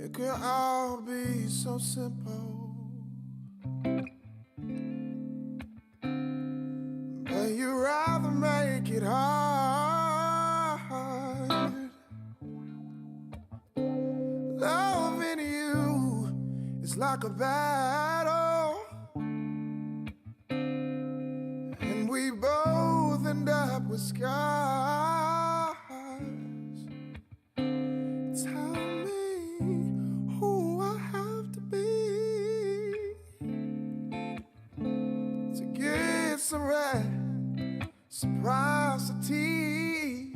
It could all be so simple, but you rather make it hard. Loving you is like a battle, and we both end up with scars. Tell me who I have to be to get some reciprocity,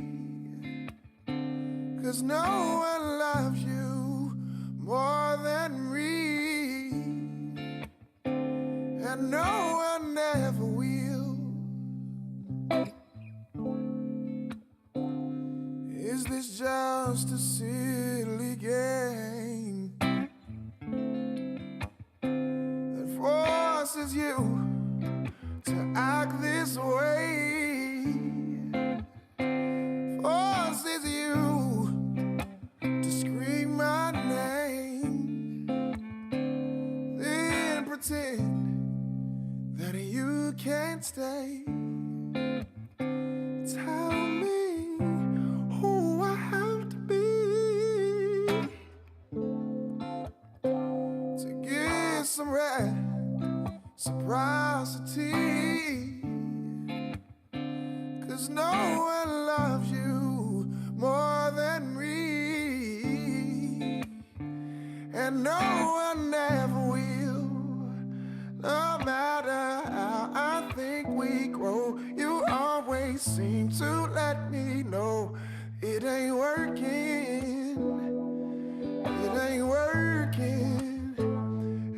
'cause no one loves you more than me, and no one ever will. Is this just a silly game that forces you to act this way? Forces you to scream my name, then pretend that you can't stay. Tell me who I have to be to get some reciprocity, 'cause no one loves you more than me, and no one ever will. No matter how I think we grow, you always seem to let me know it ain't working, it ain't working.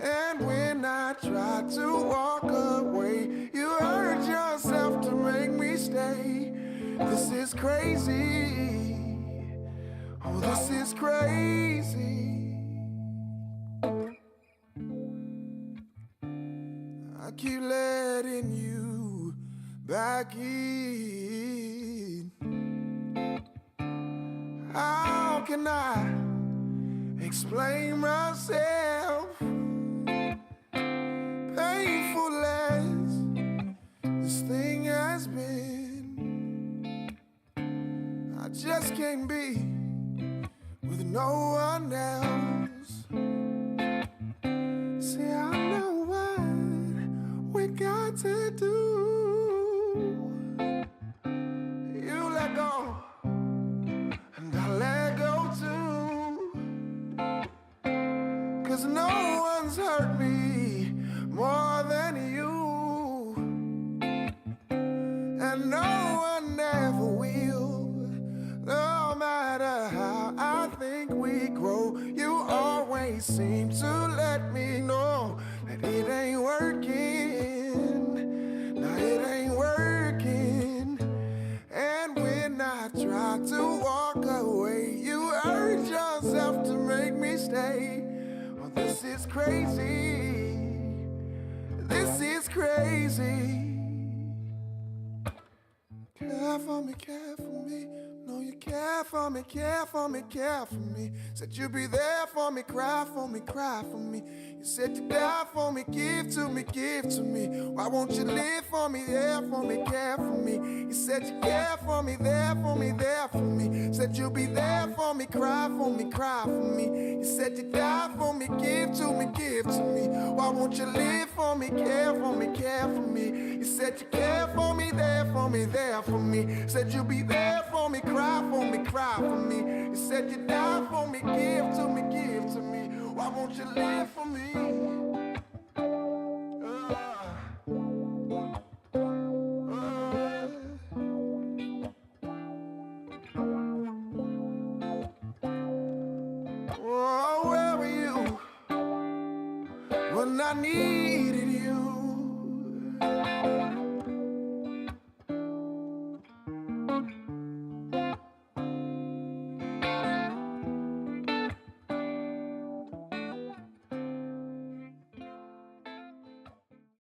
And when I try to walk away, you hurt yourself to make me stay. This is crazy, oh this is crazy. I keep letting you back in. How can I explain myself? Painful as this thing has been, I just can't be with no one else. See, I know what we got to do. You let go, and I let go too, 'cause no one's hurt me more than you, and no one ever will. No matter how I think we grow, you always seem to let me know that it ain't working. No, it ain't working. And when I try to walk away, you hurt yourself to make me stay. Oh, this is crazy. This is crazy. Care for me, care for me. No, you care for me, care for me, care for me. Said you'd be there for me, cry for me, cry for me. You said you'd die for me, give to me, give to me. Why won't you live for me, there for me, care for me? You said you care for me, there for me, there for me. Said you'll be there for me, cry for me, cry for me. You said you'd die for me, give to me, give to me. Why won't you live for me, care for me, care for me? You said you care for me, there for me, there for me. Said you'll be there for me, cry for me, cry for me. You said you'd die for me, give to me, give to me. Why won't you live for me? Oh, where were you when I need